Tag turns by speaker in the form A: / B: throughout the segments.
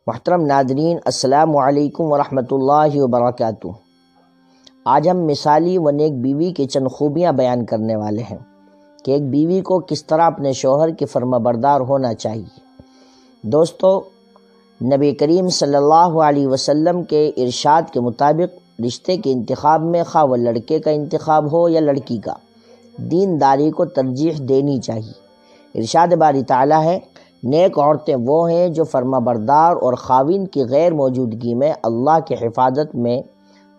A: محترم ناظرین، السلام علیکم ورحمۃ اللہ وبرکاتہ۔ آج ہم مثالی و نیک بیوی کی چند خوبیاں بیان کرنے والے ہیں کہ ایک بیوی کو کس طرح اپنے شوہر کی فرما بردار ہونا چاہیے۔ دوستو، نبی کریم صلی اللہ علیہ وسلم کے ارشاد کے مطابق رشتے کے انتخاب میں خواہ وہ لڑکے کا انتخاب ہو یا لڑکی کا، دینداری کو ترجیح دینی چاہیے۔ ارشاد باری تعالیٰ ہے، نیک عورتیں وہ ہیں جو فرما بردار اور خاوند کی غیر موجودگی میں اللہ کی حفاظت میں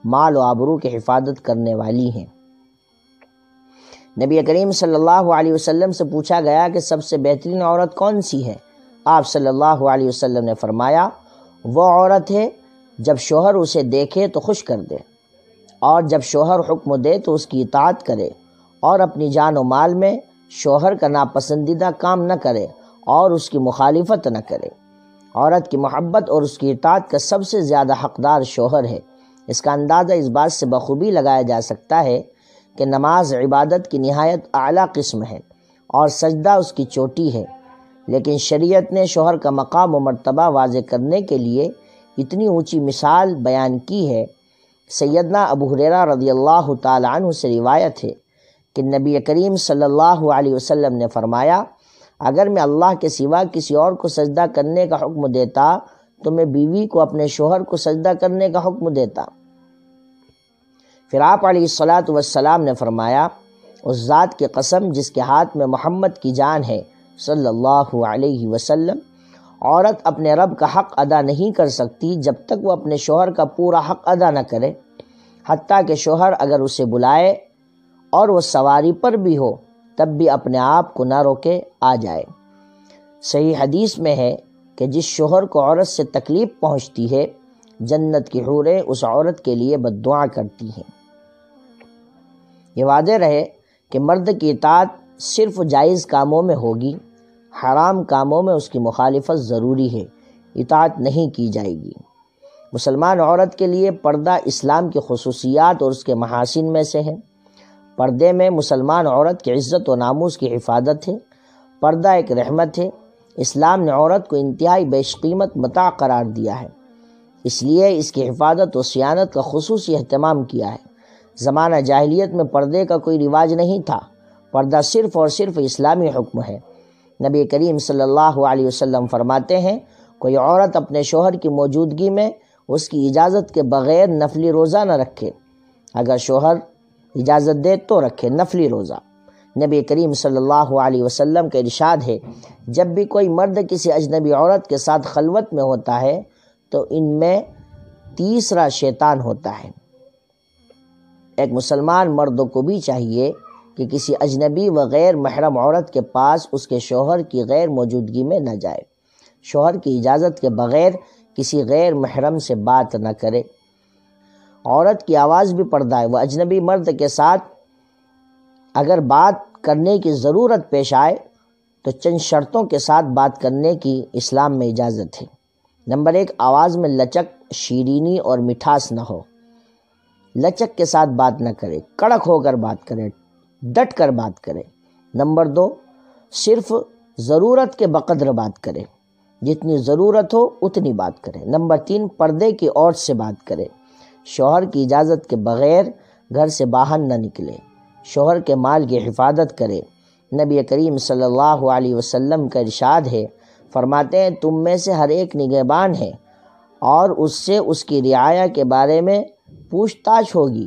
A: مال و آبرو کی حفاظت کرنے والی ہیں۔ نبی کریم صلی اللہ علیہ وسلم سے پوچھا گیا کہ سب سے بہترین عورت کون سی ہے؟ آپ صلی اللہ علیہ وسلم نے فرمایا، وہ عورت ہے جب شوہر اسے دیکھے تو خوش کر دے، اور جب شوہر حکم دے تو اس کی اطاعت کرے، اور اپنی جان و مال میں شوہر کا ناپسندیدہ کام نہ کرے اور اس کی مخالفت نہ کرے۔ عورت کی محبت اور اس کی اطاعت کا سب سے زیادہ حقدار شوہر ہے۔ اس کا اندازہ اس بات سے بخوبی لگایا جا سکتا ہے کہ نماز عبادت کی نہایت اعلیٰ قسم ہے اور سجدہ اس کی چوٹی ہے، لیکن شریعت نے شوہر کا مقام و مرتبہ واضح کرنے کے لیے اتنی اونچی مثال بیان کی ہے۔ سیدنا ابو ہریرہ رضی اللہ تعالی عنہ سے روایت ہے کہ نبی کریم صلی اللہ علیہ وسلم نے فرمایا، اگر میں اللہ کے سوا کسی اور کو سجدہ کرنے کا حکم دیتا تو میں بیوی کو اپنے شوہر کو سجدہ کرنے کا حکم دیتا۔ پھر آپ علیہ الصلاۃ والسلام نے فرمایا، اس ذات کی قسم جس کے ہاتھ میں محمد کی جان ہے صلی اللہ علیہ وسلم، عورت اپنے رب کا حق ادا نہیں کر سکتی جب تک وہ اپنے شوہر کا پورا حق ادا نہ کرے، حتیٰ کہ شوہر اگر اسے بلائے اور وہ سواری پر بھی ہو تب بھی اپنے آپ کو نہ روکے، آ جائے۔ صحیح حدیث میں ہے کہ جس شوہر کو عورت سے تکلیف پہنچتی ہے، جنت کی حوریں اس عورت کے لیے بد دعا کرتی ہیں۔ یہ واضح رہے کہ مرد کی اطاعت صرف جائز کاموں میں ہوگی، حرام کاموں میں اس کی مخالفت ضروری ہے، اطاعت نہیں کی جائے گی۔ مسلمان عورت کے لیے پردہ اسلام کی خصوصیات اور اس کے محاسن میں سے ہے۔ پردے میں مسلمان عورت کی عزت و ناموس کی حفاظت ہے۔ پردہ ایک رحمت ہے۔ اسلام نے عورت کو انتہائی بیش قیمت متاع قرار دیا ہے، اس لیے اس کی حفاظت و صیانت کا خصوصی اہتمام کیا ہے۔ زمانہ جاہلیت میں پردے کا کوئی رواج نہیں تھا، پردہ صرف اور صرف اسلامی حکم ہے۔ نبی کریم صلی اللہ علیہ وسلم فرماتے ہیں، کوئی عورت اپنے شوہر کی موجودگی میں اس کی اجازت کے بغیر نفلی روزہ نہ رکھے، اگر شوہر اجازت دے تو رکھے نفلی روزہ۔ نبی کریم صلی اللہ علیہ وسلم کا ارشاد ہے، جب بھی کوئی مرد کسی اجنبی عورت کے ساتھ خلوت میں ہوتا ہے تو ان میں تیسرا شیطان ہوتا ہے۔ ایک مسلمان مرد کو بھی چاہیے کہ کسی اجنبی و غیر محرم عورت کے پاس اس کے شوہر کی غیر موجودگی میں نہ جائے، شوہر کی اجازت کے بغیر کسی غیر محرم سے بات نہ کرے۔ عورت کی آواز بھی پردہ ہے، وہ اجنبی مرد کے ساتھ اگر بات کرنے کی ضرورت پیش آئے تو چند شرطوں کے ساتھ بات کرنے کی اسلام میں اجازت ہے۔ نمبر 1، آواز میں لچک، شیرینی اور مٹھاس نہ ہو۔ لچک کے ساتھ بات نہ کرے، کڑک ہو کر بات کرے، ڈٹ کر بات کرے۔ نمبر 2، صرف ضرورت کے بقدر بات کرے، جتنی ضرورت ہو اتنی بات کرے۔ نمبر 3، پردے کی عورت سے بات کرے، شوہر کی اجازت کے بغیر گھر سے باہر نہ نکلے، شوہر کے مال کی حفاظت کرے۔ نبی کریم صلی اللہ علیہ وسلم کا ارشاد ہے، فرماتے ہیں، تم میں سے ہر ایک نگہبان ہے اور اس سے اس کی رعایا کے بارے میں پوچھ تاچھ ہوگی۔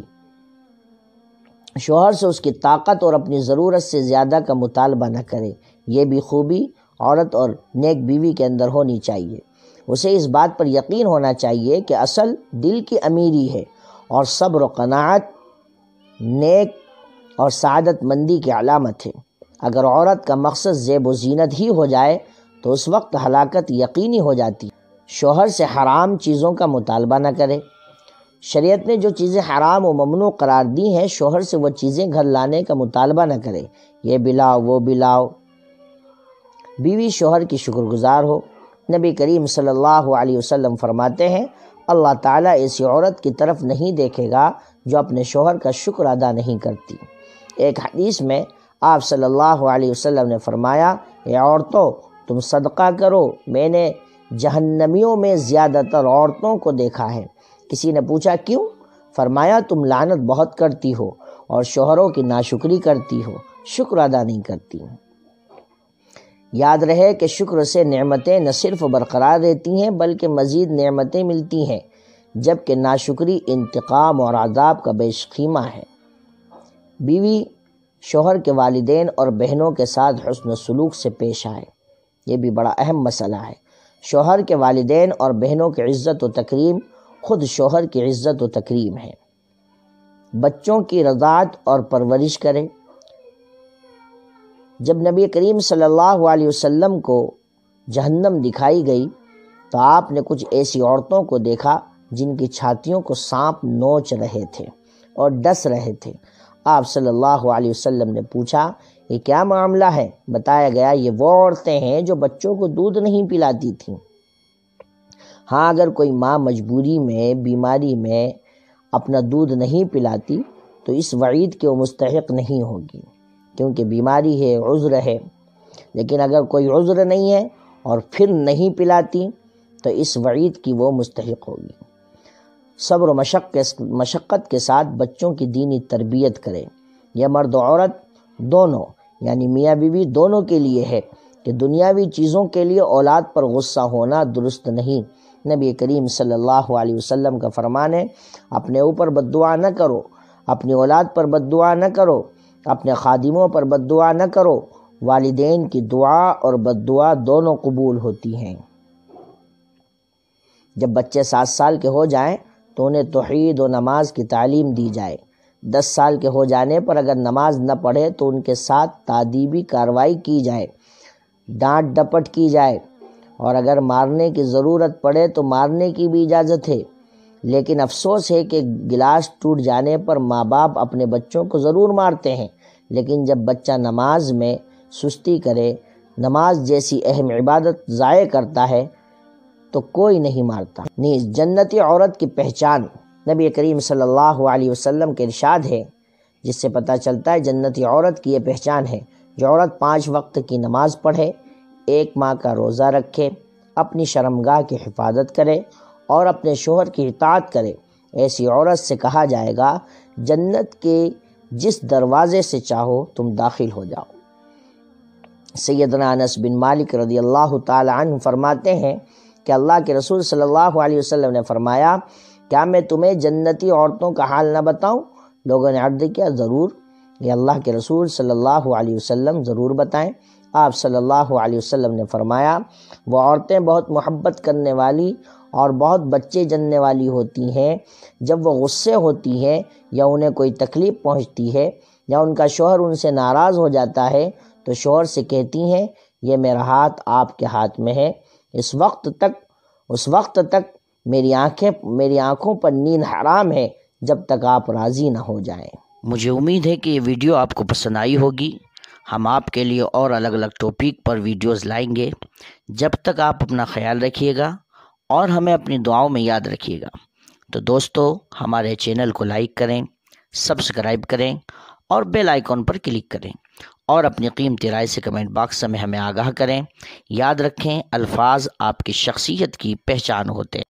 A: شوہر سے اس کی طاقت اور اپنی ضرورت سے زیادہ کا مطالبہ نہ کرے۔ یہ بھی خوبی عورت اور نیک بیوی کے اندر ہونی چاہیے۔ اسے اس بات پر یقین ہونا چاہیے کہ اصل دل کی امیری ہے اور صبر و قناعت نیک اور سعادت مندی کی علامت ہے۔ اگر عورت کا مقصد زیب و زینت ہی ہو جائے تو اس وقت ہلاکت یقینی ہو جاتی۔ شوہر سے حرام چیزوں کا مطالبہ نہ کرے۔ شریعت نے جو چیزیں حرام و ممنوع قرار دی ہیں، شوہر سے وہ چیزیں گھر لانے کا مطالبہ نہ کرے، یہ بلاؤ وہ بلاؤ۔ بیوی شوہر کی شکر گزار ہو۔ نبی کریم صلی اللہ علیہ وسلم فرماتے ہیں، اللہ تعالیٰ ایسی عورت کی طرف نہیں دیکھے گا جو اپنے شوہر کا شکر ادا نہیں کرتی۔ ایک حدیث میں آپ صلی اللہ علیہ وسلم نے فرمایا، اے عورتوں، تم صدقہ کرو، میں نے جہنمیوں میں زیادہ تر عورتوں کو دیکھا ہے۔ کسی نے پوچھا کیوں؟ فرمایا تم لعنت بہت کرتی ہو اور شوہروں کی ناشکری کرتی ہو، شکر ادا نہیں کرتی۔ یاد رہے کہ شکر سے نعمتیں نہ صرف برقرار رہتی ہیں بلکہ مزید نعمتیں ملتی ہیں، جبکہ ناشکری انتقام اور عذاب کا بیش خیمہ ہے۔ بیوی شوہر کے والدین اور بہنوں کے ساتھ حسن سلوک سے پیش آئے، یہ بھی بڑا اہم مسئلہ ہے۔ شوہر کے والدین اور بہنوں کی عزت و تکریم خود شوہر کی عزت و تکریم ہے۔ بچوں کی رضاعت اور پرورش کرے۔ جب نبی کریم صلی اللہ علیہ وسلم کو جہنم دکھائی گئی تو آپ نے کچھ ایسی عورتوں کو دیکھا جن کی چھاتیوں کو سانپ نوچ رہے تھے اور ڈس رہے تھے۔ آپ صلی اللہ علیہ وسلم نے پوچھا یہ کیا معاملہ ہے؟ بتایا گیا یہ وہ عورتیں ہیں جو بچوں کو دودھ نہیں پلاتی تھیں۔ ہاں، اگر کوئی ماں مجبوری میں، بیماری میں اپنا دودھ نہیں پلاتی تو اس وعید کے وہ مستحق نہیں ہوگی، کیونکہ بیماری ہے، عذر ہے۔ لیکن اگر کوئی عذر نہیں ہے اور پھر نہیں پلاتی تو اس وعید کی وہ مستحق ہوگی۔ صبر و مشقت کے ساتھ بچوں کی دینی تربیت کرے۔ یہ مرد و عورت دونوں یعنی میاں بیوی دونوں کے لیے ہے کہ دنیاوی چیزوں کے لیے اولاد پر غصہ ہونا درست نہیں۔ نبی کریم صلی اللہ علیہ وسلم کا فرمان ہے اپنے اوپر بد دعا نہ کرو، اپنی اولاد پر بد دعا نہ کرو، اپنے خادموں پر بد دعا نہ کرو، والدین کی دعا اور بد دعا دونوں قبول ہوتی ہیں۔ جب بچے 7 سال کے ہو جائیں تو انہیں توحید و نماز کی تعلیم دی جائے۔ 10 سال کے ہو جانے پر اگر نماز نہ پڑھے تو ان کے ساتھ تادیبی کارروائی کی جائے، ڈانٹ ڈپٹ کی جائے، اور اگر مارنے کی ضرورت پڑے تو مارنے کی بھی اجازت ہے۔ لیکن افسوس ہے کہ گلاس ٹوٹ جانے پر ماں باپ اپنے بچوں کو ضرور مارتے ہیں، لیکن جب بچہ نماز میں سستی کرے، نماز جیسی اہم عبادت ضائع کرتا ہے تو کوئی نہیں مارتا۔ نیز جنتی عورت کی پہچان، نبی کریم صلی اللہ علیہ وسلم کے ارشاد ہے جس سے پتہ چلتا ہے جنتی عورت کی یہ پہچان ہے جو عورت 5 وقت کی نماز پڑھے، 1 ماہ کا روزہ رکھے، اپنی شرمگاہ کی حفاظت کرے اور اپنے شوہر کی اطاعت کرے۔ ایسی عورت سے کہا جائے گا جنت کے جس دروازے سے چاہو تم داخل ہو جاؤ۔ سیدنا انس بن مالک رضی اللہ تعالی عنہ فرماتے ہیں کہ اللہ کے رسول صلی اللہ علیہ وسلم نے فرمایا کیا میں تمہیں جنتی عورتوں کا حال نہ بتاؤں؟ لوگوں نے عرض کیا ضرور، یہ اللہ کے رسول صلی اللہ علیہ وسلم ضرور بتائیں۔ آپ صلی اللہ علیہ وسلم نے فرمایا وہ عورتیں بہت محبت کرنے والی اور بہت بچے جننے والی ہوتی ہیں جب وہ غصے ہوتی ہیں یا انہیں کوئی تکلیف پہنچتی ہے یا ان کا شوہر ان سے ناراض ہو جاتا ہے تو شوہر سے کہتی ہیں یہ میرا ہاتھ آپ کے ہاتھ میں ہے، اس وقت تک میری آنکھوں پر نیند حرام ہے جب تک آپ راضی نہ ہو جائیں۔
B: مجھے امید ہے کہ یہ ویڈیو آپ کو پسند آئی ہوگی۔ ہم آپ کے لیے اور الگ الگ ٹاپک پر ویڈیوز لائیں گے۔ جب تک آپ اپنا خیال رکھیے گا اور ہمیں اپنی دعاؤں میں یاد رکھیے گا۔ تو دوستو ہمارے چینل کو لائک کریں، سبسکرائب کریں اور بیل آئیکن پر کلک کریں اور اپنی قیمتی رائے سے کمنٹ باکس میں ہمیں آگاہ کریں۔ یاد رکھیں الفاظ آپ کی شخصیت کی پہچان ہوتے ہیں۔